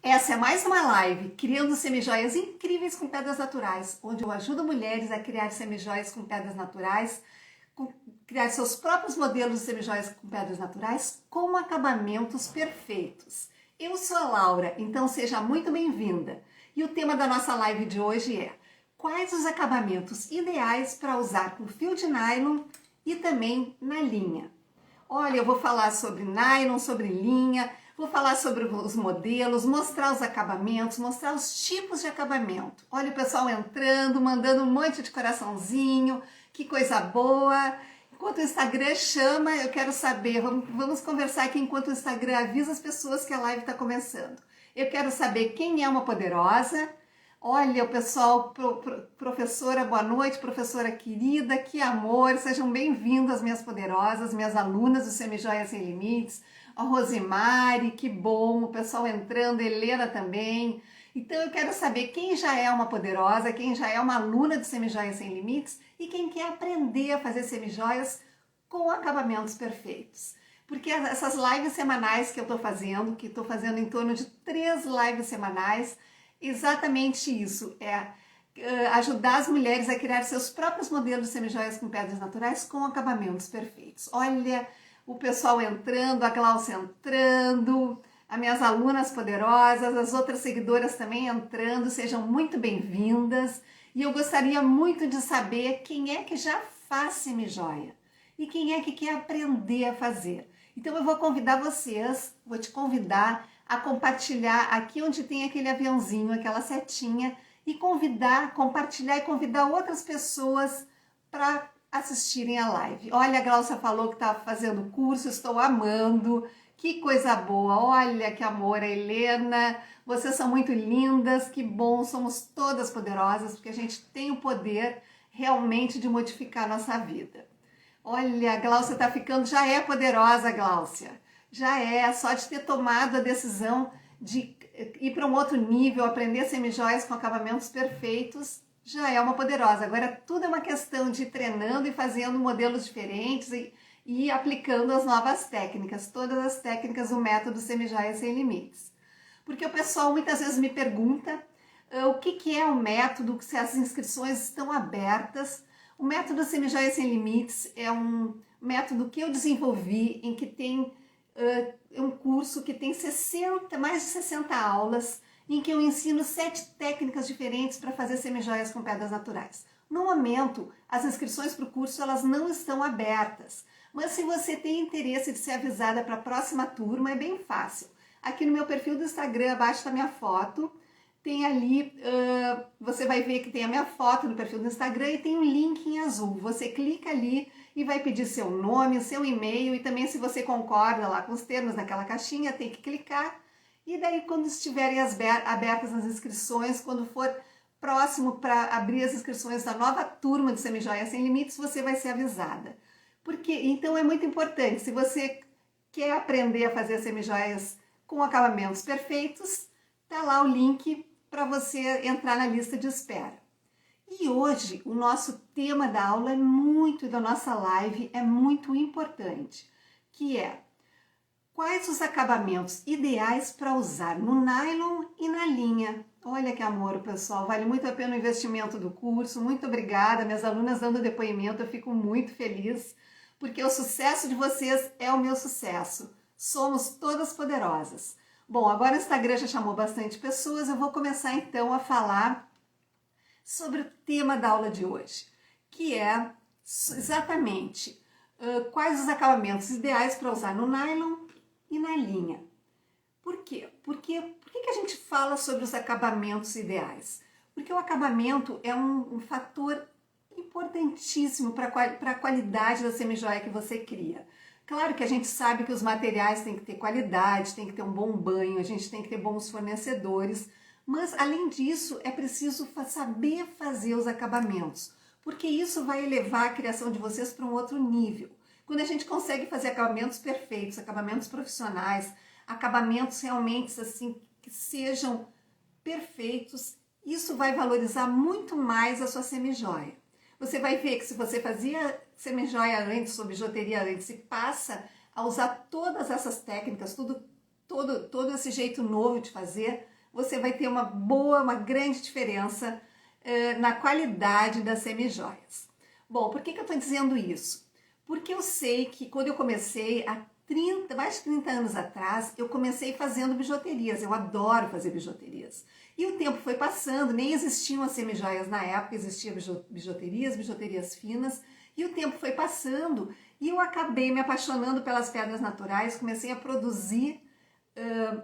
Essa é mais uma live criando semijoias incríveis com pedras naturais, onde eu ajudo mulheres a criar semijoias com pedras naturais, criar seus próprios modelos de semijoias com pedras naturais com acabamentos perfeitos. Eu sou a Laura, então seja muito bem-vinda. E o tema da nossa live de hoje é: quais os acabamentos ideais para usar com fio de nylon e também na linha? Olha, eu vou falar sobre nylon, sobre linha, vou falar sobre os modelos, mostrar os acabamentos, mostrar os tipos de acabamento. Olha o pessoal entrando, mandando um monte de coraçãozinho, que coisa boa. Enquanto o Instagram chama, eu quero saber, vamos conversar aqui enquanto o Instagram avisa as pessoas que a live está começando. Eu quero saber quem é uma poderosa. Olha, o pessoal, professora, boa noite, professora querida, que amor, sejam bem-vindas, minhas poderosas, minhas alunas do Semijoia Sem Limites, a Rosemary, que bom, o pessoal entrando, Helena também. Então eu quero saber quem já é uma poderosa, quem já é uma aluna do Semijoia Sem Limites e quem quer aprender a fazer semijoias com acabamentos perfeitos. Porque essas lives semanais que eu estou fazendo, que estou fazendo em torno de 3 lives semanais, exatamente isso, ajudar as mulheres a criar seus próprios modelos de semijoias com pedras naturais com acabamentos perfeitos. Olha o pessoal entrando, a Glaucia entrando, as minhas alunas poderosas, as outras seguidoras também entrando, sejam muito bem-vindas. E eu gostaria muito de saber quem é que já faz semijoia e quem é que quer aprender a fazer. Então eu vou convidar vocês, vou te convidar a compartilhar aqui onde tem aquele aviãozinho, aquela setinha, e compartilhar e convidar outras pessoas para assistirem a live. Olha, a Glaucia falou que está fazendo curso, estou amando, que coisa boa, olha que amor, a Helena, vocês são muito lindas, que bom, somos todas poderosas, porque a gente tem o poder realmente de modificar a nossa vida. Olha, a Glaucia está ficando, já é poderosa, Glaucia. Já é, só de ter tomado a decisão de ir para um outro nível, aprender semijoias com acabamentos perfeitos, já é uma poderosa. Agora tudo é uma questão de ir treinando e fazendo modelos diferentes e aplicando as novas técnicas, todas as técnicas do método Semijoia Sem Limites. Porque o pessoal muitas vezes me pergunta o que é o método, se as inscrições estão abertas. O método Semijoia Sem Limites é um método que eu desenvolvi, em que tem um curso que tem mais de 60 aulas, em que eu ensino 7 técnicas diferentes para fazer semijoias com pedras naturais. No momento, as inscrições para o curso elas não estão abertas, mas se você tem interesse de ser avisada para a próxima turma, é bem fácil. Aqui no meu perfil do Instagram, abaixo da minha foto, tem ali, você vai ver que tem a minha foto no perfil do Instagram e tem um link em azul. Você clica ali e vai pedir seu nome, seu e-mail e também se você concorda lá com os termos daquela caixinha, tem que clicar. E daí quando estiverem abertas as inscrições, quando for próximo para abrir as inscrições da nova turma de Semijoia Sem Limites, você vai ser avisada. Então é muito importante, se você quer aprender a fazer semijoias com acabamentos perfeitos, tá lá o link para você entrar na lista de espera. E hoje o nosso tema da aula da nossa live é muito importante, que é: quais os acabamentos ideais para usar no nylon e na linha? Olha que amor, pessoal, vale muito a pena o investimento do curso. Muito obrigada, minhas alunas dando depoimento, eu fico muito feliz, porque o sucesso de vocês é o meu sucesso. Somos todas poderosas. Bom, agora o Instagram já chamou bastante pessoas, eu vou começar então a falar sobre o tema da aula de hoje, que é exatamente quais os acabamentos ideais para usar no nylon e na linha. Por quê? Por que a gente fala sobre os acabamentos ideais? Porque o acabamento é um fator importantíssimo para a qualidade da semijoia que você cria. Claro que a gente sabe que os materiais têm que ter qualidade, tem que ter um bom banho, a gente tem que ter bons fornecedores, mas além disso é preciso saber fazer os acabamentos, porque isso vai elevar a criação de vocês para um outro nível. Quando a gente consegue fazer acabamentos perfeitos, acabamentos profissionais, acabamentos realmente assim que sejam perfeitos, isso vai valorizar muito mais a sua semijoia. Você vai ver que se você fazia semijoia antes, ou bijuteria antes, e passa a usar todas essas técnicas, todo esse jeito novo de fazer, você vai ter uma grande diferença na qualidade das semijoias. Bom, por que eu estou dizendo isso? Porque eu sei que quando eu comecei, há mais de 30 anos atrás, eu comecei fazendo bijuterias. Eu adoro fazer bijuterias. E o tempo foi passando, nem existiam as semijoias na época, existiam bijuterias finas. E o tempo foi passando e eu acabei me apaixonando pelas pedras naturais, comecei a produzir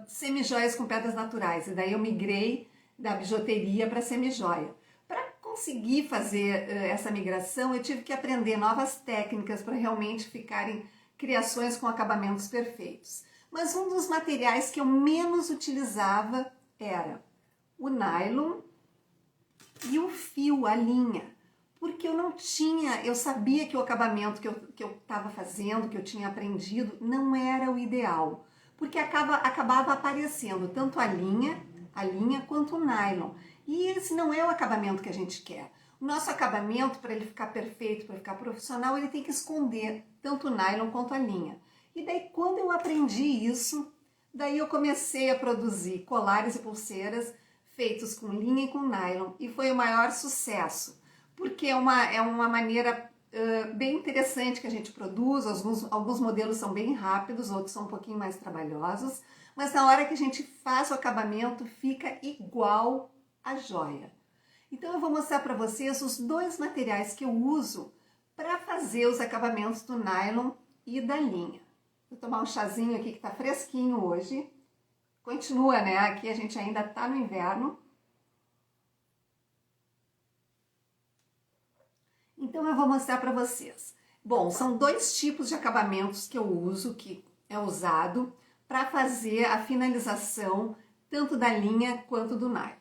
semijoias com pedras naturais. E daí eu migrei da bijuteria para a semijoia. Para conseguir fazer essa migração, eu tive que aprender novas técnicas para realmente ficarem criações com acabamentos perfeitos. Mas um dos materiais que eu menos utilizava era o nylon e o fio, a linha. Porque eu sabia que o acabamento que eu estava fazendo, que eu tinha aprendido, não era o ideal. Porque acabava aparecendo tanto a linha quanto o nylon. E esse não é o acabamento que a gente quer. O nosso acabamento, para ele ficar perfeito, para ficar profissional, ele tem que esconder tanto o nylon quanto a linha. E daí, quando eu aprendi isso, daí eu comecei a produzir colares e pulseiras feitos com linha e com nylon. E foi o maior sucesso, porque é uma maneira bem interessante que a gente produz. Alguns modelos são bem rápidos, outros são um pouquinho mais trabalhosos, mas na hora que a gente faz o acabamento, fica igual a joia. Então eu vou mostrar para vocês os dois materiais que eu uso para fazer os acabamentos do nylon e da linha. Vou tomar um chazinho aqui que está fresquinho hoje. Continua, né? Aqui a gente ainda está no inverno. Então eu vou mostrar para vocês. Bom, são dois tipos de acabamentos que eu uso, que é usado para fazer a finalização tanto da linha quanto do nylon.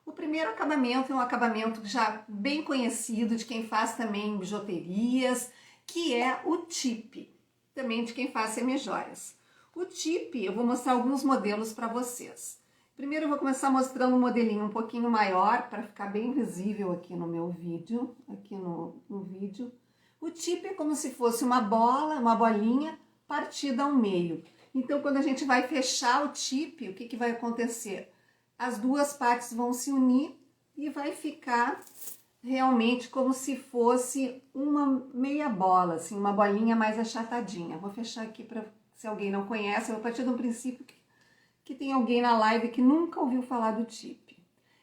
O primeiro acabamento é um acabamento já bem conhecido de quem faz também bijuterias, que é o tip, também de quem faz semijoias. O tip, eu vou mostrar alguns modelos para vocês. Primeiro eu vou começar mostrando um modelinho um pouquinho maior, para ficar bem visível aqui no meu vídeo, aqui no vídeo. O tip é como se fosse uma bolinha partida ao meio. Então quando a gente vai fechar o tip, o que vai acontecer? As duas partes vão se unir e vai ficar realmente como se fosse uma meia bola, assim, uma bolinha mais achatadinha. Vou fechar aqui para, se alguém não conhece, eu vou partir do princípio que tem alguém na live que nunca ouviu falar do tip.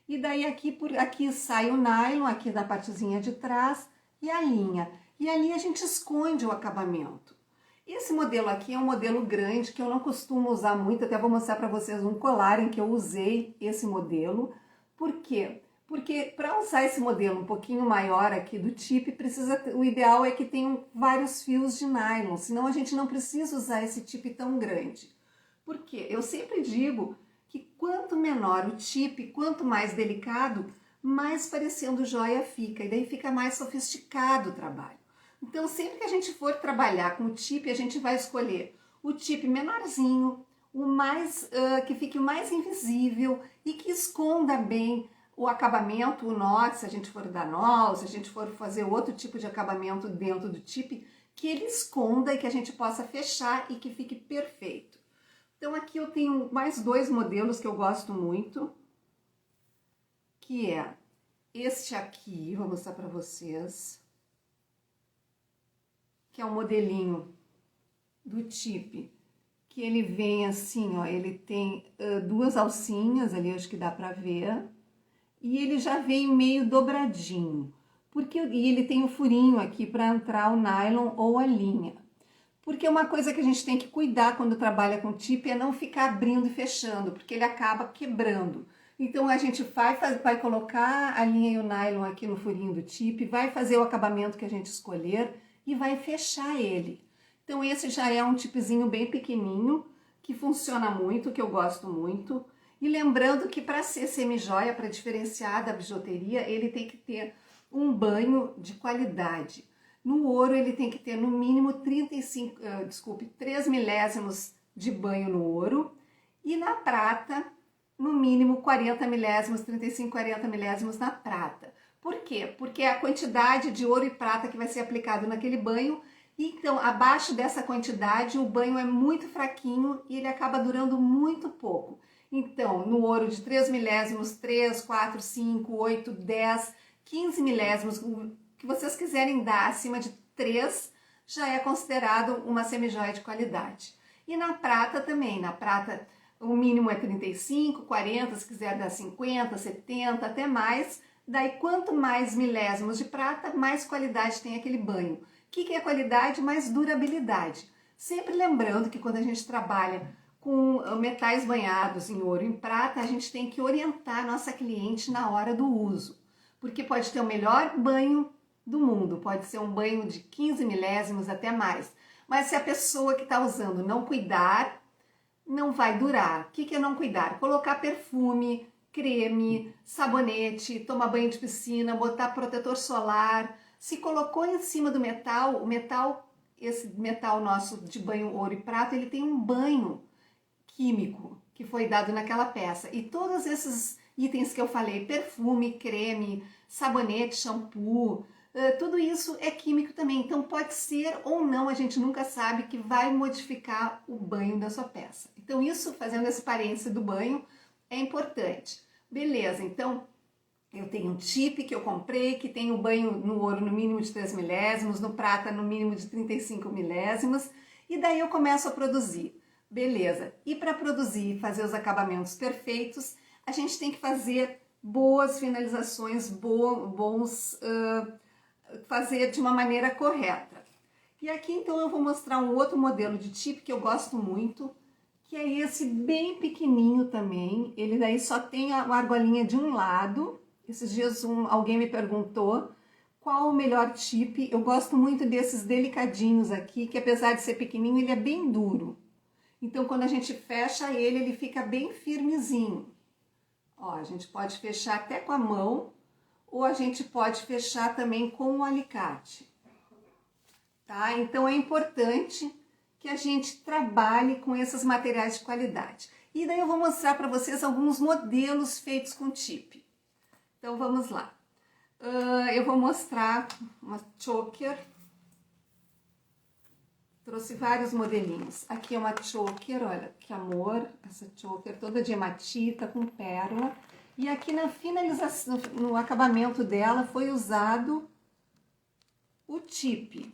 E daí aqui sai o nylon, aqui da partezinha de trás, e a linha. E ali a gente esconde o acabamento. Esse modelo aqui é um modelo grande que eu não costumo usar muito, até vou mostrar para vocês um colar em que eu usei esse modelo. Por quê? Porque para usar esse modelo um pouquinho maior aqui do tip, o ideal é que tenham vários fios de nylon, senão a gente não precisa usar esse tip tão grande. Por quê? Eu sempre digo que quanto menor o tip, quanto mais delicado, mais parecendo joia fica, e daí fica mais sofisticado o trabalho. Então, sempre que a gente for trabalhar com o tip, a gente vai escolher o tip menorzinho, que fique mais invisível e que esconda bem o acabamento, o nó, se a gente for dar nó, se a gente for fazer outro tipo de acabamento dentro do tip, que ele esconda e que a gente possa fechar e que fique perfeito. Então, aqui eu tenho mais dois modelos que eu gosto muito, que é este aqui, vou mostrar para vocês, que é um modelinho do tip, que ele vem assim, ó, ele tem duas alcinhas ali, acho que dá pra ver, e ele já vem meio dobradinho, e ele tem o furinho aqui para entrar o nylon ou a linha. Porque uma coisa que a gente tem que cuidar quando trabalha com tip é não ficar abrindo e fechando, porque ele acaba quebrando. Então a gente vai colocar a linha e o nylon aqui no furinho do tip, vai fazer o acabamento que a gente escolher, e vai fechar ele. Então esse já é um tipzinho bem pequenininho, que funciona muito, que eu gosto muito. E lembrando que para ser semijoia, para diferenciar da bijuteria, ele tem que ter um banho de qualidade. No ouro ele tem que ter no mínimo 3 milésimos de banho no ouro. E na prata, no mínimo 40 milésimos, 35, 40 milésimos na prata. Por quê? Porque é a quantidade de ouro e prata que vai ser aplicado naquele banho, então abaixo dessa quantidade o banho é muito fraquinho e ele acaba durando muito pouco. Então, no ouro de 3 milésimos, 3, 4, 5, 8, 10, 15 milésimos, o que vocês quiserem dar acima de 3, já é considerado uma semijoia de qualidade. E na prata também, na prata o mínimo é 35, 40, se quiser dar 50, 70, até mais. Daí quanto mais milésimos de prata, mais qualidade tem aquele banho. O que é qualidade? Mais durabilidade. Sempre lembrando que quando a gente trabalha com metais banhados em ouro e em prata, a gente tem que orientar a nossa cliente na hora do uso. Porque pode ter o melhor banho do mundo, pode ser um banho de 15 milésimos até mais. Mas se a pessoa que está usando não cuidar, não vai durar. O que é não cuidar? Colocar perfume, creme, sabonete, tomar banho de piscina, botar protetor solar. Se colocou em cima do metal, o metal, esse metal nosso de banho ouro e prata, ele tem um banho químico que foi dado naquela peça. E todos esses itens que eu falei, perfume, creme, sabonete, shampoo, tudo isso é químico também. Então pode ser ou não, a gente nunca sabe, que vai modificar o banho da sua peça. Então isso, fazendo esse parênteses do banho, é importante. Beleza, então eu tenho um tip que eu comprei, que tem o banho no ouro no mínimo de 3 milésimos, no prata no mínimo de 35 milésimos, e daí eu começo a produzir. Beleza, e para produzir e fazer os acabamentos perfeitos, a gente tem que fazer boas finalizações, fazer de uma maneira correta. E aqui então eu vou mostrar um outro modelo de tip que eu gosto muito, que é esse bem pequenininho também. Ele daí só tem a argolinha de um lado. Esses dias alguém me perguntou qual o melhor tip. Eu gosto muito desses delicadinhos aqui, que apesar de ser pequenininho, ele é bem duro. Então quando a gente fecha ele, ele fica bem firmezinho. Ó, a gente pode fechar até com a mão, ou a gente pode fechar também com o alicate. Tá? Então é importante que a gente trabalhe com esses materiais de qualidade. E daí eu vou mostrar para vocês alguns modelos feitos com tip. Então vamos lá. Eu vou mostrar uma choker. Trouxe vários modelinhos. Aqui é uma choker, olha que amor, essa choker toda de hematita com pérola. E aqui na finalização, no acabamento dela, foi usado o tip.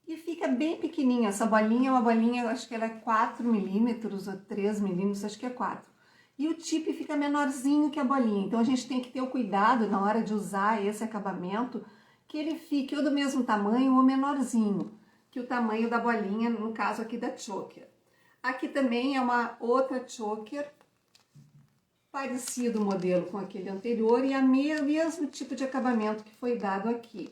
E fica bem pequenininha, essa bolinha é uma bolinha, acho que ela é 4 milímetros ou 3 milímetros, acho que é 4. E o tip fica menorzinho que a bolinha, então a gente tem que ter o cuidado na hora de usar esse acabamento, que ele fique ou do mesmo tamanho ou menorzinho que o tamanho da bolinha, no caso aqui da choker. Aqui também é uma outra choker, parecido o modelo com aquele anterior e o mesmo tipo de acabamento que foi dado aqui.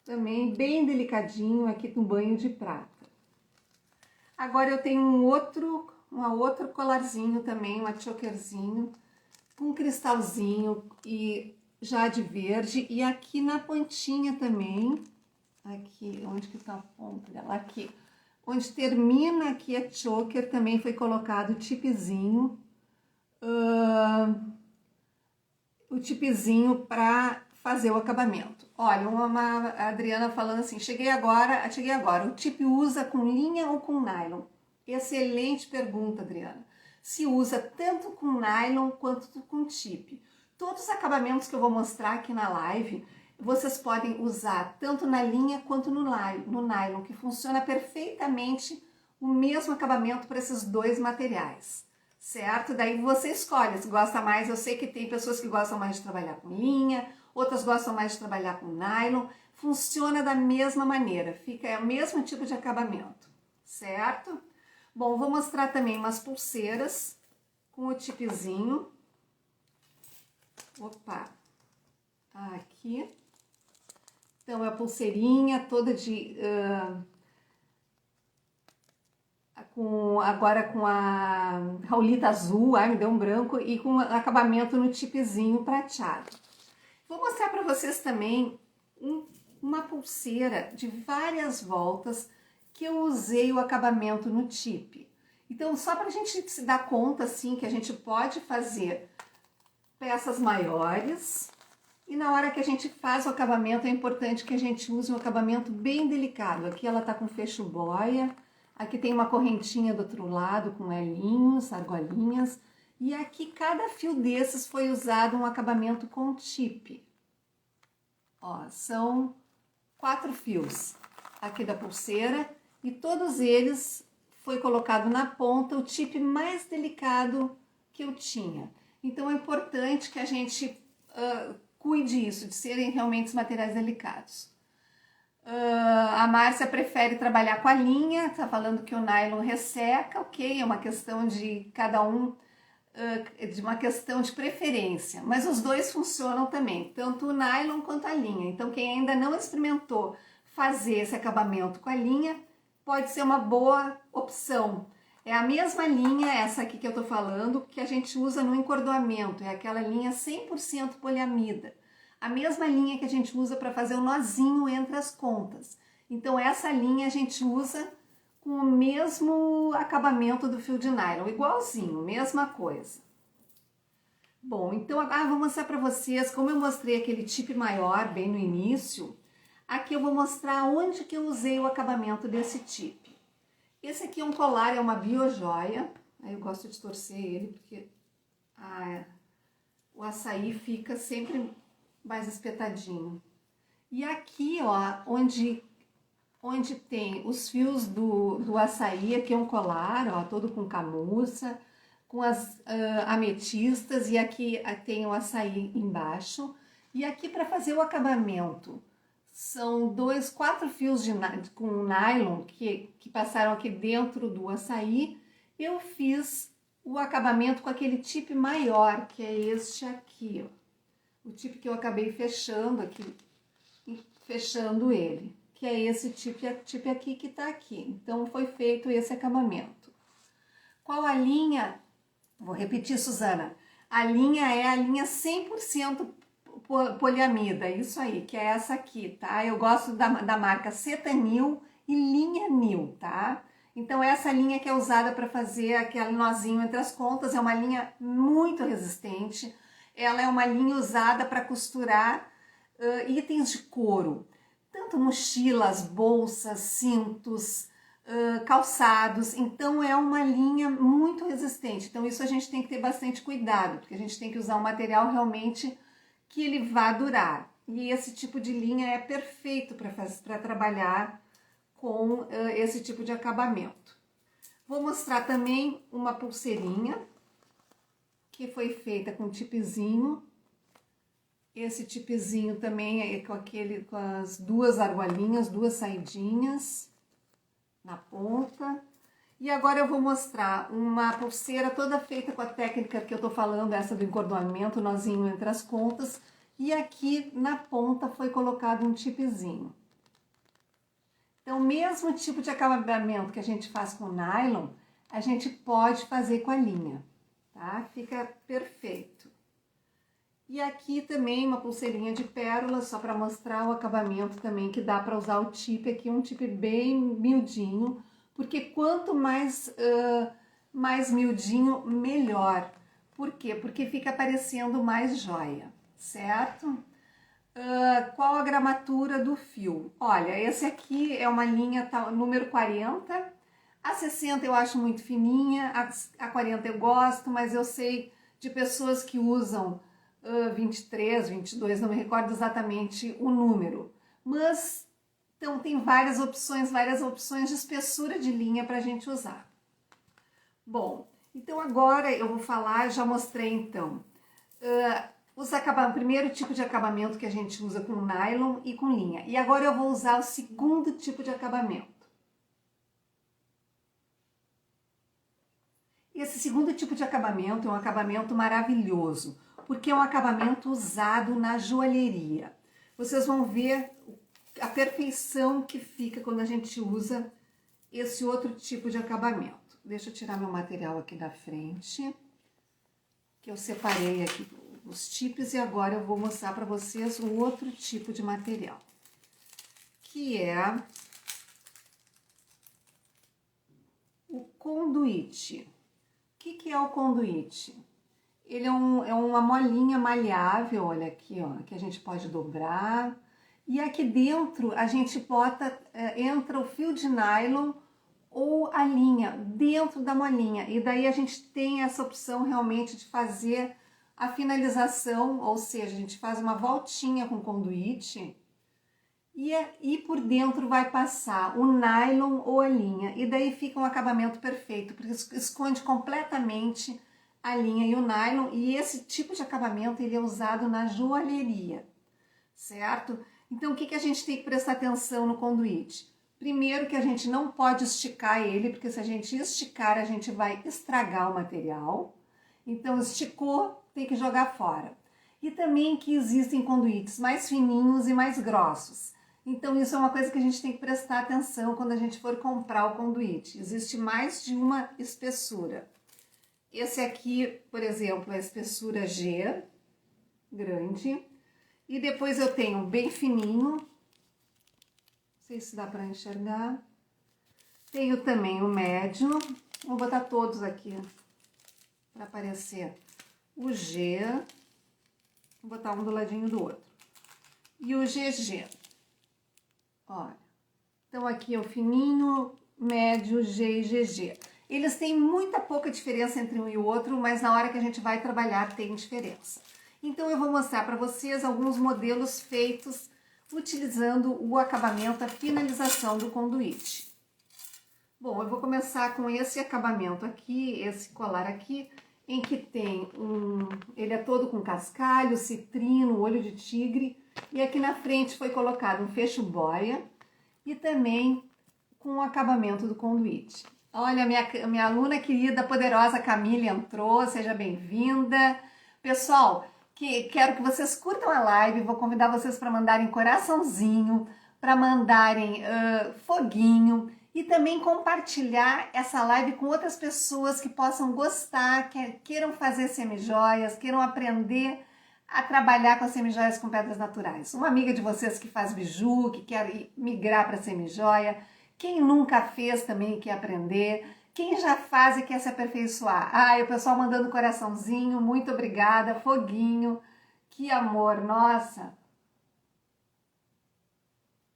Também bem delicadinho aqui no banho de prata. Agora eu tenho um outro colarzinho também, uma chokerzinho, com cristalzinho e já de verde. E aqui na pontinha também, aqui, onde que tá a ponta dela? Aqui, onde termina aqui a choker, também foi colocado o tipzinho. O tipzinho para fazer o acabamento. Olha, a Adriana falando assim, cheguei agora, o tip usa com linha ou com nylon? Excelente pergunta, Adriana. Se usa tanto com nylon quanto com tip. Todos os acabamentos que eu vou mostrar aqui na live, vocês podem usar tanto na linha quanto no nylon, que funciona perfeitamente o mesmo acabamento para esses dois materiais. Certo? Daí você escolhe se gosta mais. Eu sei que tem pessoas que gostam mais de trabalhar com linha, outras gostam mais de trabalhar com nylon. Funciona da mesma maneira, é o mesmo tipo de acabamento, certo? Bom, vou mostrar também umas pulseiras com o tipzinho. Opa! Aqui. Então, é a pulseirinha toda de... agora com a raulita azul, ai, me deu um branco, e com acabamento no tipzinho prateado. Vou mostrar para vocês também uma pulseira de várias voltas que eu usei o acabamento no tip. Então, só para a gente se dar conta, assim, que a gente pode fazer peças maiores, e na hora que a gente faz o acabamento, é importante que a gente use um acabamento bem delicado. Aqui ela tá com fecho boia, Aqui tem uma correntinha do outro lado com elinhos, argolinhas. E aqui cada fio desses foi usado um acabamento com tip. Ó, são 4 fios aqui da pulseira e todos eles foi colocado na ponta o tip mais delicado que eu tinha. Então é importante que a gente cuide isso, de serem realmente os materiais delicados. A Márcia prefere trabalhar com a linha, tá falando que o nylon resseca, ok, é uma questão de cada um, de uma questão de preferência, mas os dois funcionam também, tanto o nylon quanto a linha. Então quem ainda não experimentou fazer esse acabamento com a linha, pode ser uma boa opção. É a mesma linha, essa aqui que eu tô falando, que a gente usa no encordoamento, é aquela linha 100% poliamida. A mesma linha que a gente usa para fazer o nozinho entre as contas. Então essa linha a gente usa com o mesmo acabamento do fio de nylon, igualzinho, mesma coisa. Bom, então agora vou mostrar para vocês, como eu mostrei aquele tip maior bem no início, aqui eu vou mostrar onde que eu usei o acabamento desse tip. Esse aqui é um colar, é uma biojoia, aí eu gosto de torcer ele porque o açaí fica sempre mais espetadinho. E aqui, ó, onde tem os fios do açaí, aqui é um colar, ó, todo com camurça, com as ametistas, e aqui tem o açaí embaixo. E aqui para fazer o acabamento, são 4 fios com nylon que passaram aqui dentro do açaí. Eu fiz o acabamento com aquele tip maior, que é este aqui, ó. O tip que eu acabei fechando aqui, fechando ele, que é esse tip aqui que tá aqui. Então, foi feito esse acabamento. Qual a linha? Vou repetir, Suzana. A linha é a linha 100% poliamida, isso aí, que é essa aqui, tá? Eu gosto da marca Cetanil e linha Nil, tá? Então, essa linha que é usada para fazer aquele nozinho entre as contas é uma linha muito resistente. Ela é uma linha usada para costurar itens de couro, tanto mochilas, bolsas, cintos, calçados. Então é uma linha muito resistente. Então isso a gente tem que ter bastante cuidado, porque a gente tem que usar um material realmente que ele vá durar. E esse tipo de linha é perfeito para trabalhar com esse tipo de acabamento. Vou mostrar também uma pulseirinha que foi feita com tipezinho. Esse tipezinho também é com as 2 argolinhas, 2 saidinhas na ponta. E agora eu vou mostrar uma pulseira toda feita com a técnica que eu tô falando, essa do encordoamento, nozinho entre as contas. E aqui na ponta foi colocado um tipezinho. Então, o mesmo tipo de acabamento que a gente faz com nylon, a gente pode fazer com a linha. Tá? Fica perfeito. E aqui também uma pulseirinha de pérolas, só para mostrar o acabamento também, que dá para usar o tip aqui, um tip bem miudinho, porque quanto mais miudinho, melhor. Por quê? Porque fica parecendo mais joia, certo? Qual a gramatura do fio? Olha, esse aqui é uma linha número 40, a 60 eu acho muito fininha, a 40 eu gosto, mas eu sei de pessoas que usam 23, 22, não me recordo exatamente o número. Mas, então, tem várias opções de espessura de linha para a gente usar. Bom, então agora eu vou falar, já mostrei então, o primeiro tipo de acabamento que a gente usa com nylon e com linha. E agora eu vou usar o segundo tipo de acabamento. Esse segundo tipo de acabamento é um acabamento maravilhoso, porque é um acabamento usado na joalheria. Vocês vão ver a perfeição que fica quando a gente usa esse outro tipo de acabamento. Deixa eu tirar meu material aqui da frente, que eu separei aqui os tipos, e agora eu vou mostrar para vocês o outro tipo de material, que é o conduíte. O que é o conduíte? Ele é uma molinha maleável, olha aqui, ó, que a gente pode dobrar. E aqui dentro a gente bota, entra o fio de nylon ou a linha dentro da molinha. E daí a gente tem essa opção realmente de fazer a finalização, ou seja, a gente faz uma voltinha com conduíte e por dentro vai passar o nylon ou a linha. E daí fica um acabamento perfeito, porque esconde completamente a linha e o nylon. E esse tipo de acabamento ele é usado na joalheria, certo? Então o que a gente tem que prestar atenção no conduíte? Primeiro que a gente não pode esticar ele, porque se a gente esticar a gente vai estragar o material. Então esticou, tem que jogar fora. E também que existem conduítes mais fininhos e mais grossos. Então isso é uma coisa que a gente tem que prestar atenção quando a gente for comprar o conduíte. Existe mais de uma espessura. Esse aqui, por exemplo, é a espessura G, grande. E depois eu tenho bem fininho, não sei se dá para enxergar. Tenho também o médio, vou botar todos aqui para aparecer o G, vou botar um do ladinho do outro. E o GG, olha, então aqui é o fininho, médio, G e GG. Eles têm muita pouca diferença entre um e o outro, mas na hora que a gente vai trabalhar tem diferença. Então eu vou mostrar para vocês alguns modelos feitos utilizando o acabamento, a finalização do conduíte. Bom, eu vou começar com esse acabamento aqui, esse colar aqui, em que tem ele é todo com cascalho, citrino, olho de tigre, e aqui na frente foi colocado um fecho boia e também com o acabamento do conduíte. Olha, minha aluna querida, poderosa Camille entrou, seja bem-vinda. Pessoal, quero que vocês curtam a live, vou convidar vocês para mandarem coraçãozinho, para mandarem foguinho e também compartilhar essa live com outras pessoas que possam gostar, que queiram fazer semijoias, queiram aprender a trabalhar com as semijoias com pedras naturais. Uma amiga de vocês que faz biju, que quer migrar para semijoia, quem nunca fez também quer aprender, quem já faz e quer se aperfeiçoar. Ai, o pessoal mandando coraçãozinho, muito obrigada, foguinho, que amor, nossa.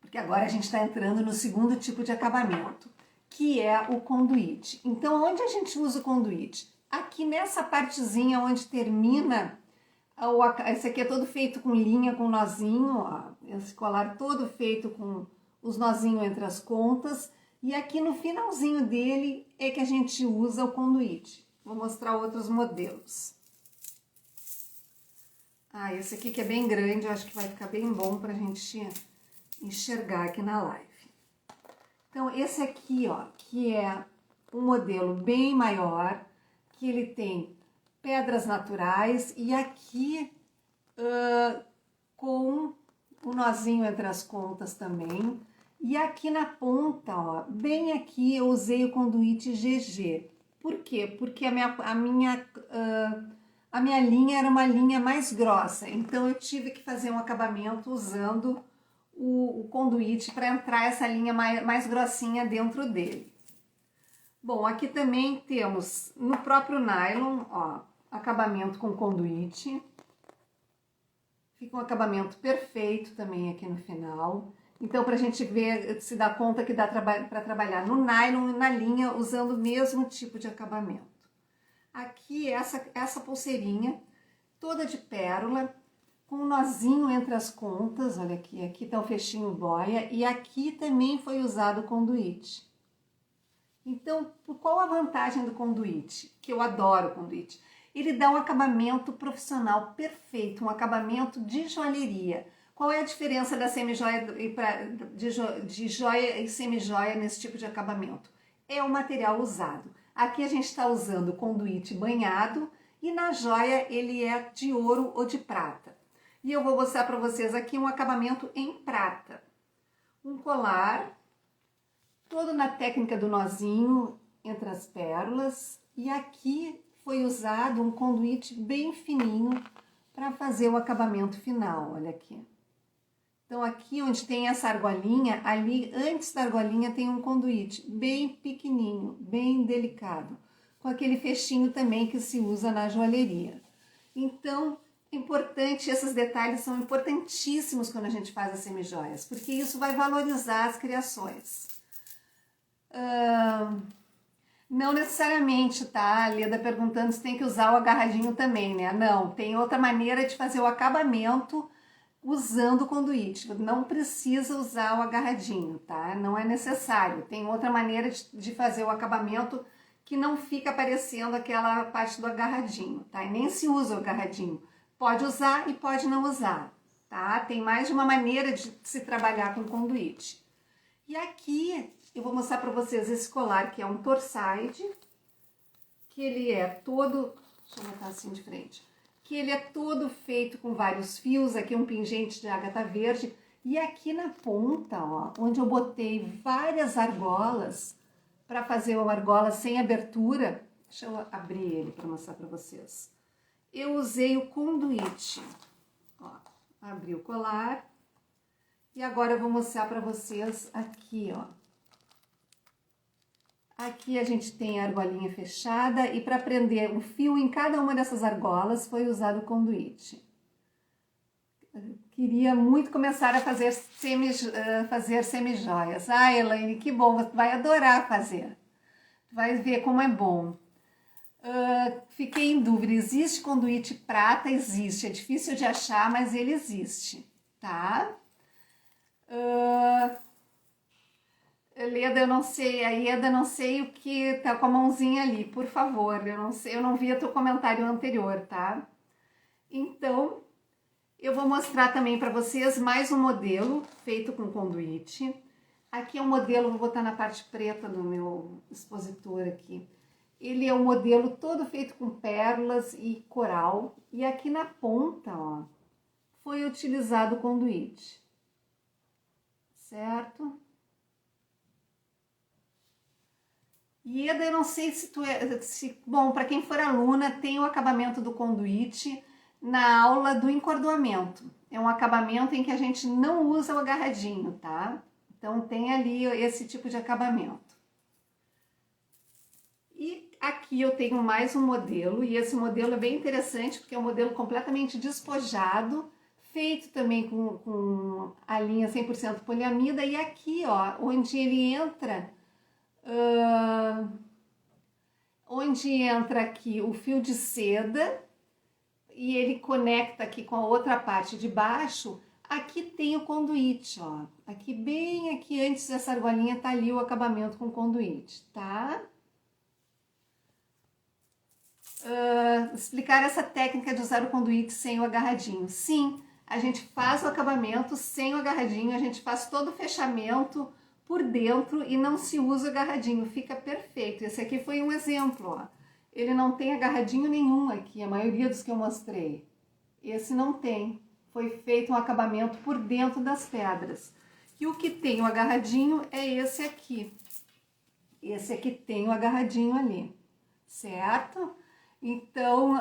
Porque agora a gente está entrando no segundo tipo de acabamento, que é o conduíte. Então, onde a gente usa o conduíte? Aqui nessa partezinha onde termina, esse aqui é todo feito com linha, com nozinho, ó, esse colar todo feito com os nozinhos entre as pontas, e aqui no finalzinho dele é que a gente usa o conduíte. Vou mostrar outros modelos. Ah, esse aqui que é bem grande, eu acho que vai ficar bem bom pra gente enxergar aqui na live. Então, esse aqui, ó, que é um modelo bem maior, que ele tem pedras naturais e aqui com o nozinho entre as pontas também. E aqui na ponta, ó, bem aqui eu usei o conduíte GG. Por quê? Porque a minha linha era uma linha mais grossa, então eu tive que fazer um acabamento usando o conduíte para entrar essa linha mais grossinha dentro dele. Bom, aqui também temos no próprio nylon, ó, acabamento com conduíte. Fica um acabamento perfeito também aqui no final. Então, para a gente ver, se dá conta que dá para trabalhar no nylon e na linha usando o mesmo tipo de acabamento. Aqui, essa pulseirinha toda de pérola, com um nozinho entre as pontas, olha aqui, aqui tá o fechinho boia, e aqui também foi usado o conduíte. Então, qual a vantagem do conduíte? Que eu adoro o conduíte. Ele dá um acabamento profissional perfeito, um acabamento de joalheria. Qual é a diferença da semijoia de joia e semijoia nesse tipo de acabamento? É o material usado. Aqui a gente está usando conduíte banhado e na joia ele é de ouro ou de prata. E eu vou mostrar para vocês aqui um acabamento em prata. Um colar, todo na técnica do nozinho entre as pérolas. E aqui foi usado um conduíte bem fininho para fazer o acabamento final, olha aqui. Então, aqui onde tem essa argolinha, ali antes da argolinha tem um conduíte bem pequenininho, bem delicado, com aquele fechinho também que se usa na joalheria. Então, importante, esses detalhes são importantíssimos quando a gente faz as semijoias, porque isso vai valorizar as criações. Não necessariamente, tá? A Leda perguntando se tem que usar o agarradinho também, né? Não, tem outra maneira de fazer o acabamento usando o conduíte. Não precisa usar o agarradinho, tá? Não é necessário. Tem outra maneira de fazer o acabamento que não fica aparecendo aquela parte do agarradinho, tá? E nem se usa o agarradinho. Pode usar e pode não usar, tá? Tem mais de uma maneira de se trabalhar com conduíte. E aqui eu vou mostrar para vocês esse colar, que é um torsade, que ele é todo, deixa eu botar assim de frente, que ele é todo feito com vários fios, aqui um pingente de ágata verde, e aqui na ponta, ó, onde eu botei várias argolas, para fazer uma argola sem abertura, deixa eu abrir ele para mostrar para vocês. Eu usei o conduíte, ó, abri o colar, e agora eu vou mostrar para vocês aqui, ó. Aqui a gente tem a argolinha fechada e para prender o fio em cada uma dessas argolas foi usado o conduíte. Queria muito começar a fazer semijoias. Ah, Elaine, que bom, você vai adorar fazer. Vai ver como é bom. Fiquei em dúvida, existe conduíte prata? Existe, é difícil de achar, mas ele existe, tá? Leda, eu não sei, a Ieda, não sei o que tá com a mãozinha ali, por favor, eu não sei, eu não vi o teu comentário anterior, tá? Então, eu vou mostrar também para vocês mais um modelo feito com conduíte. Aqui é um modelo, vou botar na parte preta do meu expositor aqui. Ele é um modelo todo feito com pérolas e coral. E aqui na ponta, ó, foi utilizado o conduíte. Certo? Ieda, eu não sei se tu é... bom, para quem for aluna, tem o acabamento do conduíte na aula do encordoamento. É um acabamento em que a gente não usa o agarradinho, tá? Então tem ali esse tipo de acabamento. E aqui eu tenho mais um modelo, e esse modelo é bem interessante porque é um modelo completamente despojado, feito também com a linha 100% poliamida, e aqui, ó, onde ele entra... onde entra aqui o fio de seda e ele conecta aqui com a outra parte de baixo, aqui tem o conduíte, ó. Aqui, bem aqui antes dessa argolinha, tá ali o acabamento com conduíte, tá? Explicar essa técnica de usar o conduíte sem o agarradinho. Sim, a gente faz o acabamento sem o agarradinho, a gente faz todo o fechamento por dentro e não se usa o agarradinho, fica perfeito. Esse aqui foi um exemplo, ó. Ele não tem agarradinho nenhum aqui, a maioria dos que eu mostrei. Esse não tem, foi feito um acabamento por dentro das pedras. E o que tem o agarradinho é esse aqui. Esse aqui tem o agarradinho ali, certo? Então,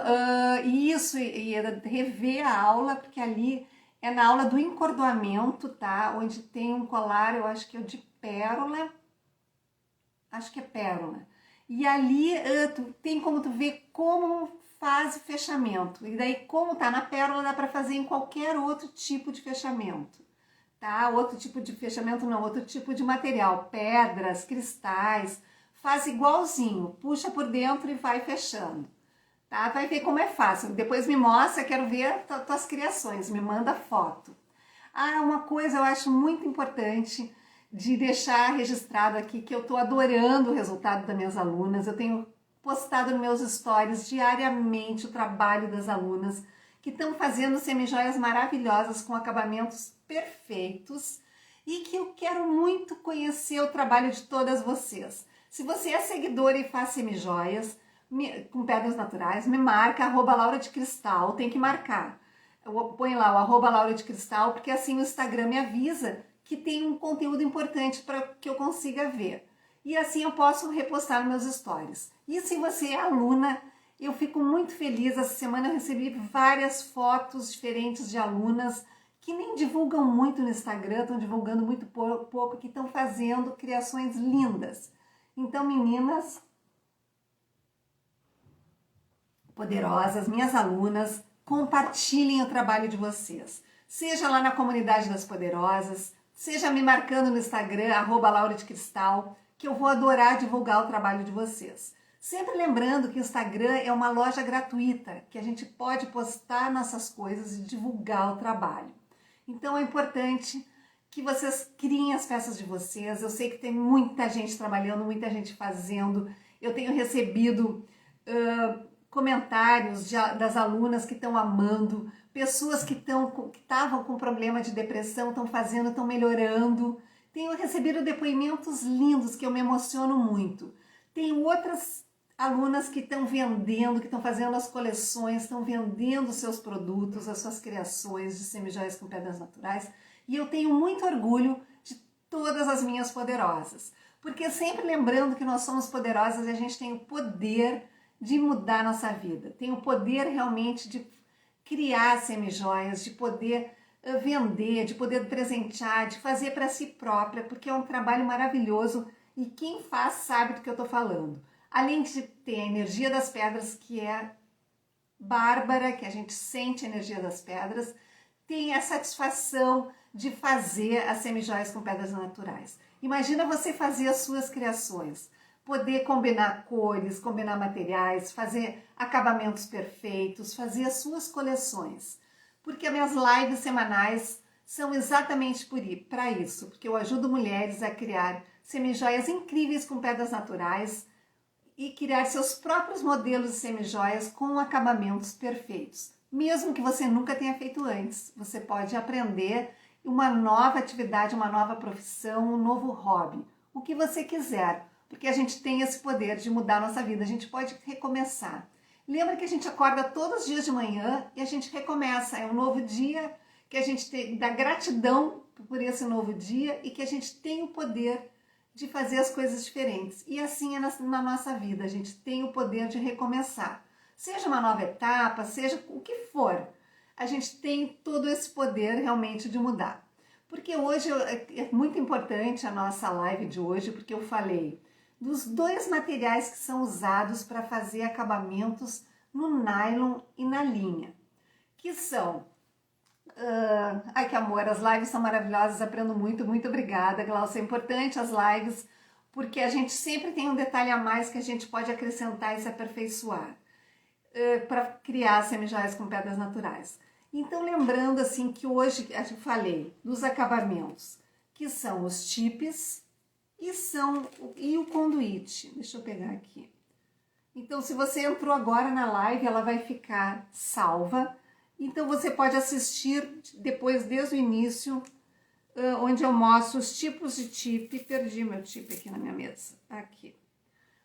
isso, e rever a aula, porque ali é na aula do encordoamento, tá? Onde tem um colar, eu acho que é o de pérola, acho que é pérola. E ali tem como tu ver como faz o fechamento. E daí, como tá na pérola, dá para fazer em qualquer outro tipo de fechamento, tá? Outro tipo de fechamento não, outro tipo de material, pedras, cristais, faz igualzinho, puxa por dentro e vai fechando. Tá? Vai ver como é fácil. Depois me mostra, quero ver tuas criações, me manda foto. Ah, uma coisa eu acho muito importante de deixar registrado aqui, que eu tô adorando o resultado das minhas alunas. Eu tenho postado nos meus stories diariamente o trabalho das alunas que estão fazendo semijoias maravilhosas com acabamentos perfeitos e que eu quero muito conhecer o trabalho de todas vocês. Se você é seguidora e faz semijoias com pedras naturais, me marca, @Laura de Cristal, tem que marcar. Eu ponho lá o @Laura de Cristal, porque assim o Instagram me avisa que tem um conteúdo importante para que eu consiga ver. E assim eu posso repostar nos meus stories. E se você é aluna, eu fico muito feliz. Essa semana eu recebi várias fotos diferentes de alunas que nem divulgam muito no Instagram, estão divulgando muito pouco, que estão fazendo criações lindas. Então, meninas poderosas, minhas alunas, compartilhem o trabalho de vocês. Seja lá na comunidade das poderosas, seja me marcando no Instagram, @Laura de Cristal, que eu vou adorar divulgar o trabalho de vocês. Sempre lembrando que o Instagram é uma loja gratuita, que a gente pode postar nossas coisas e divulgar o trabalho. Então é importante que vocês criem as peças de vocês. Eu sei que tem muita gente trabalhando, muita gente fazendo. Eu tenho recebido comentários das alunas que estão amando, pessoas que estavam com problema de depressão, estão fazendo, estão melhorando. Tenho recebido depoimentos lindos que eu me emociono muito. Tenho outras alunas que estão vendendo, que estão fazendo as coleções, estão vendendo seus produtos, as suas criações de semijoias com pedras naturais. E eu tenho muito orgulho de todas as minhas poderosas. Porque sempre lembrando que nós somos poderosas e a gente tem o poder de mudar nossa vida. Tem o poder realmente de criar semijoias, de poder vender, de poder presentear, de fazer para si própria, porque é um trabalho maravilhoso e quem faz sabe do que eu estou falando. Além de ter a energia das pedras, que é bárbara, que a gente sente a energia das pedras, tem a satisfação de fazer as semijoias com pedras naturais. Imagina você fazer as suas criações, poder combinar cores, combinar materiais, fazer acabamentos perfeitos, fazer as suas coleções. Porque as minhas lives semanais são exatamente para isso, porque eu ajudo mulheres a criar semijoias incríveis com pedras naturais e criar seus próprios modelos de semijoias com acabamentos perfeitos. Mesmo que você nunca tenha feito antes, você pode aprender uma nova atividade, uma nova profissão, um novo hobby, o que você quiser, porque a gente tem esse poder de mudar a nossa vida, a gente pode recomeçar. Lembra que a gente acorda todos os dias de manhã e a gente recomeça, é um novo dia que a gente tem, dá gratidão por esse novo dia e que a gente tem o poder de fazer as coisas diferentes. E assim é na nossa vida, a gente tem o poder de recomeçar. Seja uma nova etapa, seja o que for, a gente tem todo esse poder realmente de mudar. Porque hoje é muito importante a nossa live de hoje, porque eu falei dos dois materiais que são usados para fazer acabamentos no nylon e na linha, que são... ai que amor, as lives são maravilhosas, aprendo muito, muito obrigada, Glaucia. É importante as lives, porque a gente sempre tem um detalhe a mais que a gente pode acrescentar e se aperfeiçoar para criar semijoias com pedras naturais. Então, lembrando assim que hoje eu falei dos acabamentos, que são os tipes e o conduíte. Deixa eu pegar aqui. Então, se você entrou agora na live, ela vai ficar salva. Então, você pode assistir depois, desde o início, onde eu mostro os tipos de tipe. Perdi meu tipe aqui na minha mesa. Aqui.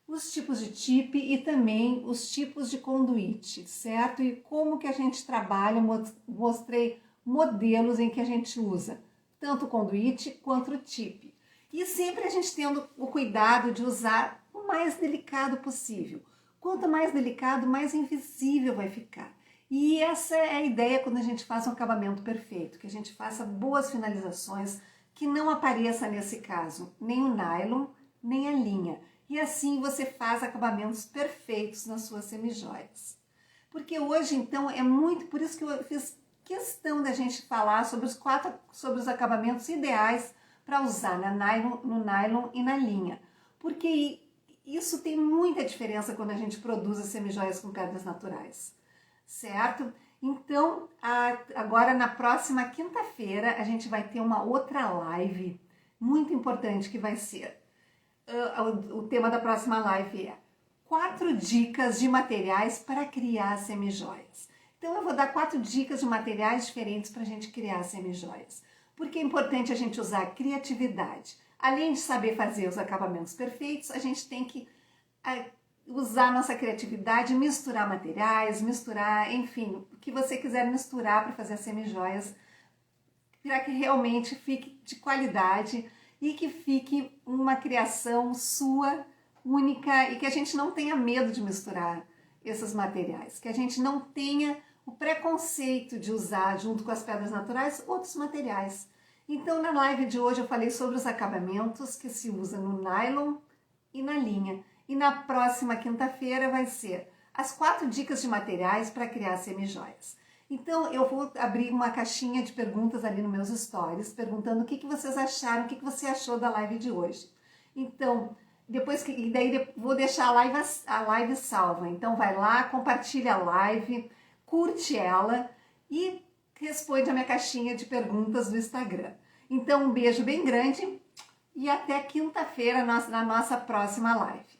Os tipos de tipe e também os tipos de conduíte, certo? E como que a gente trabalha, mostrei modelos em que a gente usa tanto o conduíte quanto o tipe. E sempre a gente tendo o cuidado de usar o mais delicado possível. Quanto mais delicado, mais invisível vai ficar. E essa é a ideia quando a gente faz um acabamento perfeito, que a gente faça boas finalizações, que não apareça nesse caso nem o nylon, nem a linha. E assim você faz acabamentos perfeitos nas suas semijoias. Porque hoje, então, é muito... Por isso que eu fiz questão da gente falar sobre os acabamentos ideais para usar no nylon e na linha. Porque isso tem muita diferença quando a gente produz as semijoias com pedras naturais. Certo? Então, agora na próxima quinta-feira, a gente vai ter uma outra live muito importante que vai ser... o tema da próxima live é 4 dicas de materiais para criar semijoias. Então eu vou dar 4 dicas de materiais diferentes para a gente criar semijoias. Porque é importante a gente usar a criatividade. Além de saber fazer os acabamentos perfeitos, a gente tem que usar a nossa criatividade, misturar materiais, enfim, o que você quiser misturar para fazer as semijoias, para que realmente fique de qualidade e que fique uma criação sua, única, e que a gente não tenha medo de misturar esses materiais, que a gente não tenha o preconceito de usar, junto com as pedras naturais, outros materiais. Então, na live de hoje eu falei sobre os acabamentos que se usa no nylon e na linha. E na próxima quinta-feira vai ser as 4 dicas de materiais para criar semijoias. Então, eu vou abrir uma caixinha de perguntas ali nos meus stories, perguntando o que vocês acharam, o que você achou da live de hoje. Então, e daí vou deixar a live salva. Então vai lá, compartilha a live, curte ela e responde a minha caixinha de perguntas do Instagram. Então um beijo bem grande e até quinta-feira na nossa próxima live.